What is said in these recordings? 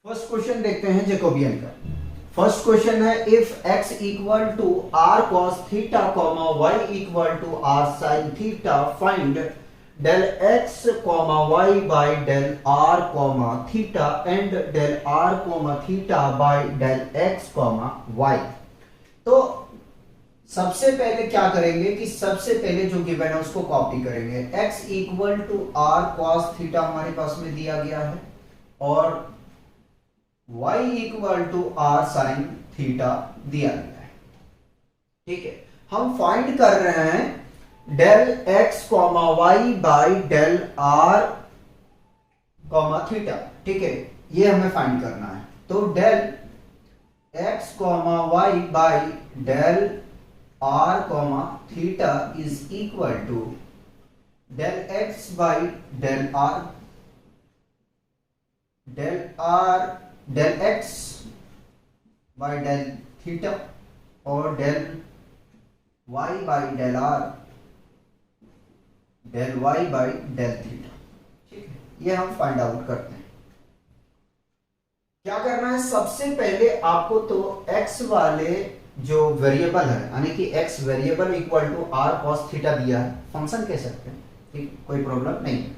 First question देखते हैं Jacobian का। फर्स्ट क्वेश्चन है if x equal to r cos theta comma y equal to r sine theta find del x comma y by del r comma theta and del r comma theta by del x comma y। तो सबसे पहले क्या करेंगे कि सबसे पहले जो given है उसको कॉपी करेंगे। x equal to r cos theta हमारे पास में दिया गया है और y equal to r sine theta दिया गया है। ठीक है, हम फाइंड कर रहे हैं del x comma y by del r comma theta. ठीक है, ये हमें फाइंड करना है। तो del x comma y by del r comma theta is equal to del x by del r del x by del theta और del y by del r del y by del theta. ठीक है, ये हम find out करते हैं। क्या करना है, सबसे पहले आपको तो x वाले जो वेरिएबल है यानी कि x variable equal to r cos theta दिया है, फंक्शन कह सकते हैं। ठीक, कोई प्रॉब्लम नहीं है।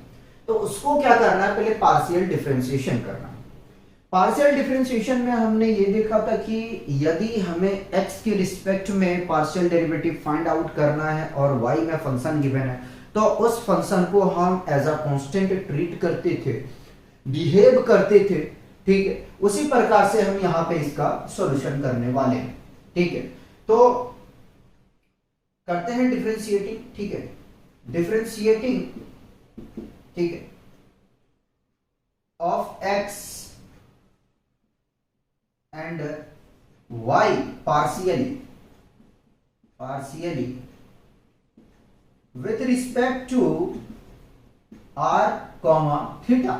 तो उसको क्या करना है, पहले पार्शियल डिफरेंशिएशन करना है। पार्शियल डिफरेंशिएशन में हमने ये देखा था कि यदि हमें x के रिस्पेक्ट में पार्शियल डेरिवेटिव फाइंड आउट करना है और y में फंक्शन गिवन है तो उस फंक्शन को हम एज अ कांस्टेंट ट्रीट करते थे, बिहेव करते थे। ठीक है, उसी प्रकार से हम यहां पे इसका सॉल्यूशन करने वाले हैं। ठीक है, तो करते हैं डिफरेंशिएटिंग। ठीक है, डिफरेंशिएटिंग ठीक है of x and y partially with respect to r comma theta।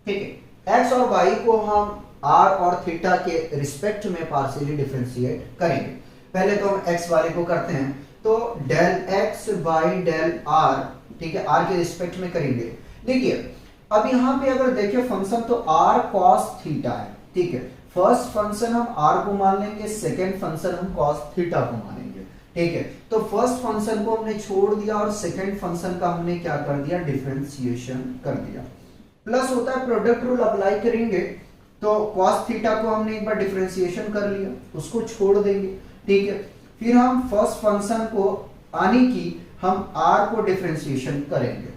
ठीक है, x और y को हम r और थीटा के रिस्पेक्ट में पार्शियली डिफरेंशिएट करेंगे। पहले तो हम x वाले को करते हैं, तो del x by del r, ठीक है, r के रिस्पेक्ट में करेंगे। देखिए अब यहां पे अगर देखें फंक्शन तो r cos थीटा है। ठीक है, फर्स्ट फंक्शन हम r को मान लेंगे, सेकेंड फंक्शन हम cos थीटा को मानेंगे। ठीक है, तो फर्स्ट फंक्शन को हमने छोड़ दिया और सेकेंड फंक्शन का हमने क्या कर दिया, डिफरेंशिएशन कर दिया। प्लस होता है प्रोडक्ट रूल अप्लाई करेंगे, तो cos थीटा को हमने एक बार डिफरेंशिएशन कर लिया, उसको छोड़ देंगे। ठीक है, फिर हम फर्स्ट फंक्शन को आने की हम r को डिफरेंशिएशन करेंगे।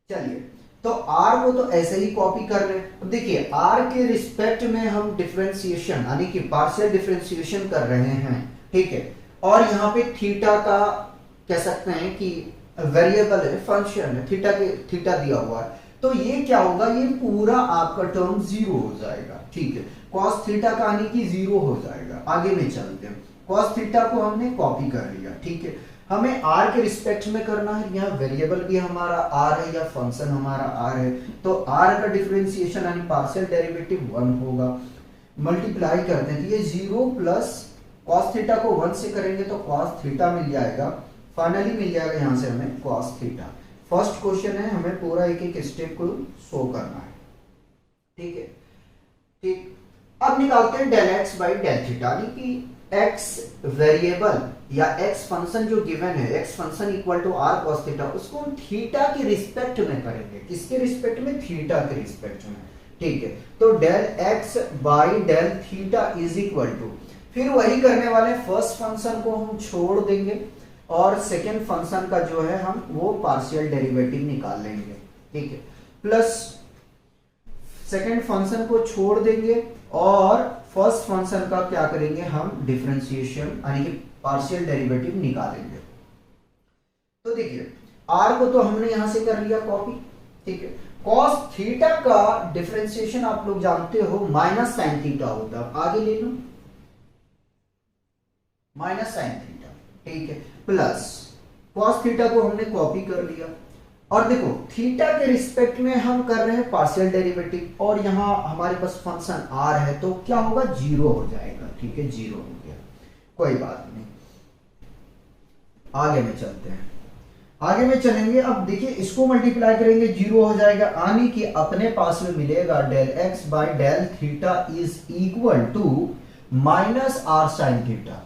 चलिए, तो r को तो ऐसे ही कॉपी कर रहे हैं। देखिए r के रिस्पेक्ट में हम डिफरेंशिएशन यानी कि पार्शियल डिफरेंशिएशन कर रहे हैं। ठीक है, और यहाँ पे थीटा का कह सकते हैं कि वेरिएबल है, फंक्शन है, थीटा दिया हुआ है। तो ये क्या होगा, ये पूरा आपका टर्म जीरो हो जाएगा। ठीक है, cos थीटा का यानी कि जीरो हो जाएगा। आगे में चलते हैं, cos थीटा को हमने कॉपी कर लिया। ठीक है, हमें r के रिस्पेक्ट में करना है, यहाँ वेरिएबल भी हमारा r है या फंक्शन हमारा r है, तो r का डिफरेंशिएशन यानी पार्शियल डेरिवेटिव 1 होगा। मल्टीप्लाई करते हैं तो ये 0 प्लस cos थीटा को 1 से करेंगे तो cos थीटा मिल जाएगा, फाइनली मिल जाएगा यहाँ से हमें cos थीटा। फर्स्ट क्वेश्चन है, हमें पूरा एक एक स्टेप को शो करना है। ठीक है, ठीक, अब निकालते हैं del x by del theta, यानी कि x वेरिएबल या x फंक्शन जो गिवन है, x function equal to r cos theta, उसको हम थीटा के रिस्पेक्ट में करेंगे। किसके रिस्पेक्ट में, थीटा के रिस्पेक्ट में। ठीक है, तो del x by del theta is equal to, फिर वही करने वाले, फर्स्ट फंक्शन को हम छोड़ देंगे और सेकेंड फंक्शन का जो है हम वो पार्शियल डेरिवेटिव निकाल लेंगे। ठीक है, प्लस सेकेंड फंक्शन को छोड़ देंगे और फर्स्ट फंक्शन का क्या करेंगे, हम डिफरेंशिएशन यानी कि पार्शियल डेरिवेटिव निकालेंगे। तो देखिए r को तो हमने यहां से कर लिया कॉपी। ठीक है, cos थीटा का डिफरेंशिएशन आप लोग जानते हो माइनस साइन थीटा होता है, आगे ले लो माइनस साइन थीटा। ठीक है, प्लस cos थीटा को हमने कॉपी कर लिया और देखो थीटा के रिस्पेक्ट में हम कर रहे हैं पार्शियल डेरिवेटिव और यहां हमारे पास फंक्शन r है, तो क्या होगा, जीरो हो जाएगा। ठीक है, जीरो हो गया, कोई बात नहीं। आगे में चलते हैं। आगे में चलेंगे। अब देखिए इसको मल्टीप्लाई करेंगे, जीरो हो जाएगा, यानी कि अपने पास में मिलेगा del x by del theta is equal to minus r sine theta.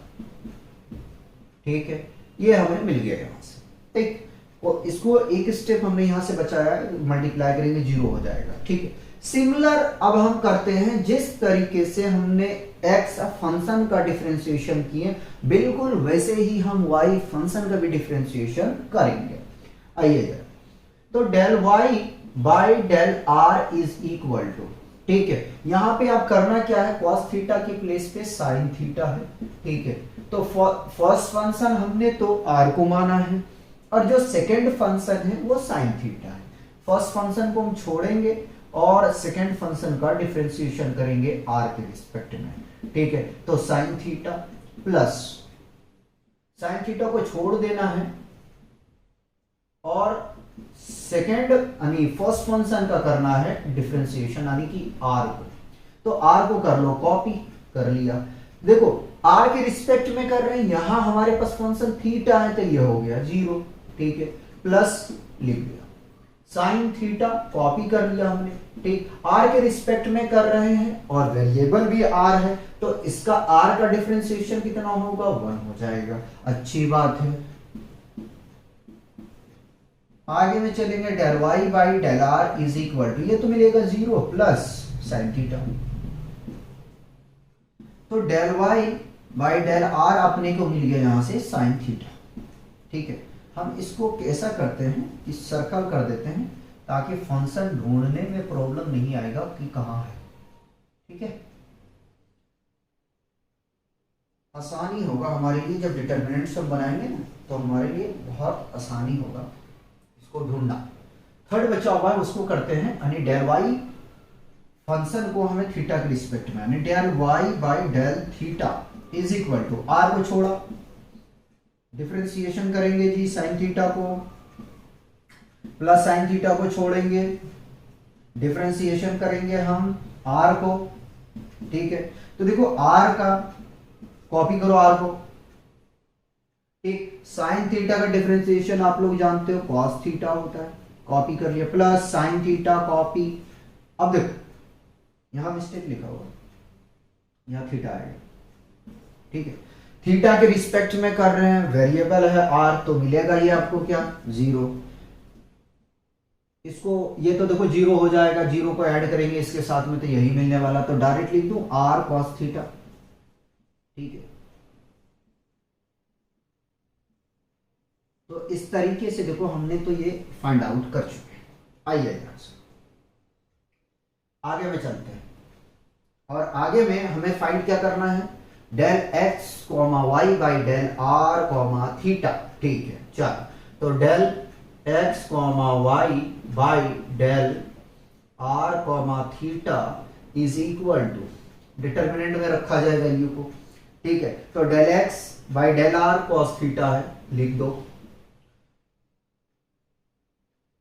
ठीक है, ये हमें मिल गया यहां से। ठीक, और इसको एक स्टेप हमने यहां से बचाया, मल्टीप्लाई करेंगे जीरो हो जाएगा। ठीक है, सिमिलर अब हम करते हैं जिस तरीके से हमने एक्स फंक्शन का डिफरेंशिएशन किए, बिल्कुल वैसे ही हम वाई फंक्शन का भी डिफरेंशिएशन करेंगे। आइए जरा, तो del y by del r is equal to, ठीक है, यहां पे आप करना क्या है, cos थीटा की प्लेस पे साइन थीटा है। ठीक है, तो फर्स्ट फंक्शन हमने तो आर को माना है और जो सेकंड फंक्शन है वो साइन थीटा है। फर्स्ट फंक्शन को हम छोड़ेंगे और सेकंड फंक्शन का डिफरेंशिएशन करेंगे आर के रिस्पेक्ट में। ठीक है, तो sine theta plus sine theta को छोड़ देना है और सेकंड यानी फर्स्ट फंक्शन का करना है डिफरेंशिएशन यानी कि आर को। तो आर को कर लो, कॉपी कर लिया। देखो आर के रिस्पेक्ट में कर रहे हैं, यहां हमारे पास फंक्शन थीटा है तो ये हो गया जीरो। ठीक है, प्लस लिख दिया, साइन थीटा कॉपी कर लिया हमने। ठीक, आर के रिस्पेक्ट में कर रहे हैं और वेरिएबल भी आर है, तो इसका आर का डिफरेंशिएशन कितना होगा, 1 हो जाएगा। अच्छी बात है। आगे में चलेंगे, del y by del r is equal to, ये तो मिलेगा जीरो प्लस साइन थीटा। तो del y by del r अपने को मिल गया यहां से साइन थीटा। ठीक है, हम इसको कैसा करते हैं कि सर्कल कर देते हैं ताकि फंक्शन ढूंढने में प्रॉब्लम नहीं आएगा कि कहां है। ठीक है, आसानी होगा हमारे लिए जब डिटरमिनेंट्स हम बनाएंगे ना, तो हमारे लिए बहुत आसानी होगा इसको ढूंढना। थर्ड बचा हुआ है उसको करते हैं, यानी डेल वाई फंक्शन को हमें थीटा के रिस्पेक्ट में, यानी del y by del theta is equal to, r को छोड़ा डिफरेंशिएशन करेंगे जी साइन थीटा को, प्लस साइन थीटा को छोड़ेंगे डिफरेंशिएशन करेंगे हम आर को। ठीक है, तो देखो आर का कॉपी करो आर को। ठीक, साइन थीटा का डिफरेंशिएशन आप लोग जानते हो कॉस थीटा होता है, कॉपी कर लिया, प्लस साइन थीटा कॉपी। अब देखो यहां मिस्टेक लिखा हुआ, यहां थीटा आएगा। ठीक है, थीटा के रिस्पेक्ट में कर रहे हैं, वेरिएबल है आर, तो मिलेगा ये आपको क्या, जीरो। इसको ये तो देखो जीरो हो जाएगा, जीरो को ऐड करेंगे इसके साथ में तो यही मिलने वाला, तो डायरेक्ट लिख दूं आर कॉस थीटा। ठीक है, तो इस तरीके से देखो हमने तो ये फाइंड आउट कर चुके हैं। आइए यहां से आगे में चलते हैं, और आगे में हमें फाइंड क्या करना है, del x comma y by del r comma theta. ठीक है, चलो, तो del x comma y by del r comma theta is equal to, determinant में रखा जाए वैल्यू को। ठीक है, तो del x by del r cos theta है, लिख दो।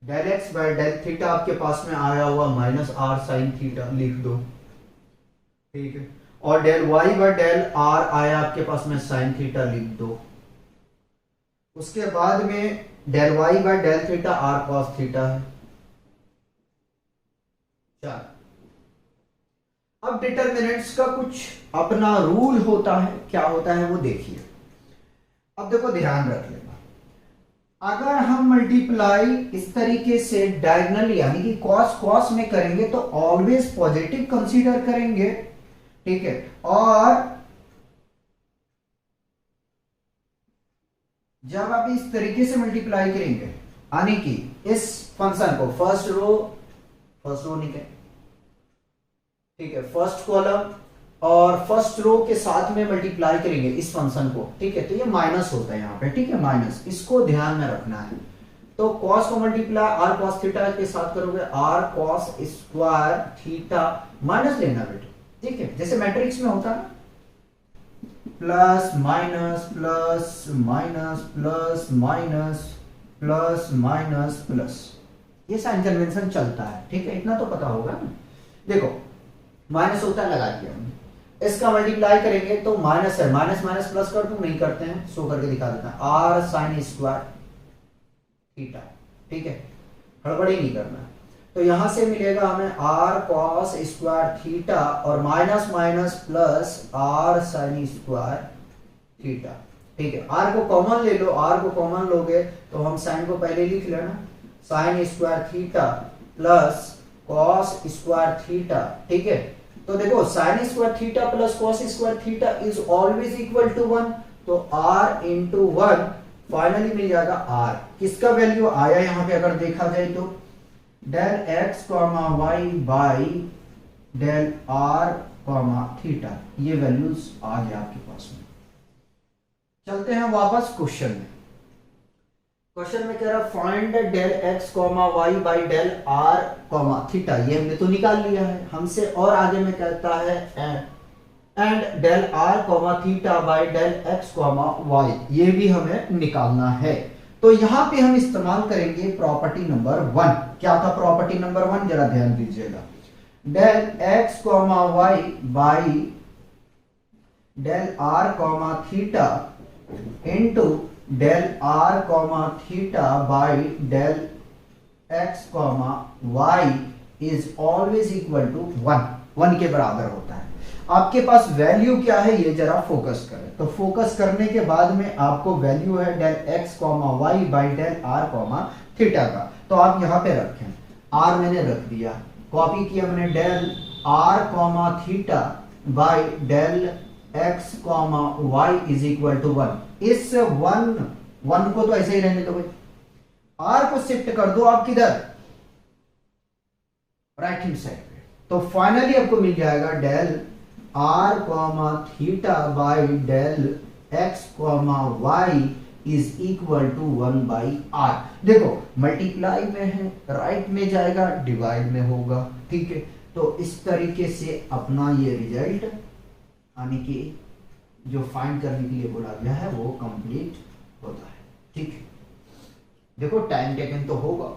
Del x by del theta आपके पास में आया हुआ माइनस आर साइन थीटा, लिख दो। ठीक है, और del y by del r आया आपके पास में साइन थीटा, लिख दो। उसके बाद में del y by del theta r cos theta है। चलो, अब डिटरमिनेंट्स का कुछ अपना रूल होता है, क्या होता है वो देखिए। अब देखो ध्यान रख लेना, अगर हम मल्टीप्लाई इस तरीके से डायगोनल यानी कि कॉस कॉस में करेंगे तो ऑलवेज पॉजिटिव कंसीडर करेंगे। ठीक है, और जब आप इस तरीके से मल्टीप्लाई करेंगे यानी कि इस फंक्शन को फर्स्ट रो निकले, ठीक है, फर्स्ट कॉलम और फर्स्ट रो के साथ में मल्टीप्लाई करेंगे इस फंक्शन को। ठीक है, तो ये माइनस होता है यहाँ पे। ठीक है, माइनस, इसको ध्यान में रखना है। तो कॉस को मल्टीप्लाई आर कॉस थीटा के साथ करोगे, r cos square theta minus लेना बेटा। ठीक है, जैसे मैट्रिक्स में होता है plus minus plus minus plus minus plus minus plus, ये साइन कन्वेंशन चलता है। ठीक है, इतना तो पता होगा ना। देखो माइनस होता है, लगा दिया हमने, इसका मल्टीप्लाई करेंगे तो माइनस है, माइनस माइनस प्लस कर दूं, नहीं करते हैं, शो करके दिखा देता है, आर साइन स्क्वायर थीटा, ठीक है, हड़बड़ी नहीं करना है। तो यहां से मिलेगा हमें r cos स्क्वायर थीटा और minus minus plus r sin square theta, ठीक है। r को कॉमन ले लो, r को कॉमन लोगे तो हम sin को पहले लिख लेना, sin square theta plus cos square theta, ठीक है। तो देखो sin square theta plus cos square theta is always equal to 1, तो r इंटू 1 फाइनली मिल जाएगा r। किसका वैल्यू आया यहां पे अगर देखा जाए तो del x comma y by del r comma theta, ये वैल्यूज आ गया आपके पास में। चलते हैं वापस क्वेश्चन में। क्वेश्चन में कह रहा find del x comma y by del r comma theta, ये हमने तो निकाल लिया है हमसे, और आगे में कहता है and del r comma theta by del x comma y, ये भी हमें निकालना है। तो यहां पे हम इस्तेमाल करेंगे प्रॉपर्टी नंबर 1। क्या था प्रॉपर्टी नंबर 1, जरा ध्यान दीजिएगा। Del x comma y by del r comma theta into del r comma theta by del x comma y is always equal to 1 के बराबर होता है। आपके पास वैल्यू क्या है ये जरा फोकस करें। तो फोकस करने के बाद में आपको वैल्यू है del x comma y by del r comma theta का, तो आप यहां पे रखें, r मैंने रख दिया, कॉपी किया मैंने, del r comma theta by del x comma y is equal to 1। इस 1 को तो ऐसे ही रहने दो भाई, r को शिफ्ट कर दो आप किधर, राइट हैंड साइड पे। तो फाइनली आपको मिल जाएगा del r comma theta by del x comma y is equal to 1 by r। देखो मल्टीप्लाई में है, राइट में जाएगा, डिवाइड में होगा, ठीक है। तो इस तरीके से अपना ये रिजल्ट यानी कि जो फाइंड करने के लिए बोला गया है वो कंप्लीट होता है, ठीक है। देखो टाइम टेकन तो होगा,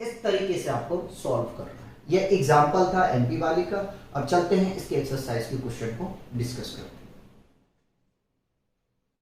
इस तरीके से आपको सॉल्व करना है। ये एग्जाम्पल था एमपी वाली का। अब चलते हैं इसके एक्सरसाइज के क्वेश्चन को डिस्कस करते हैं।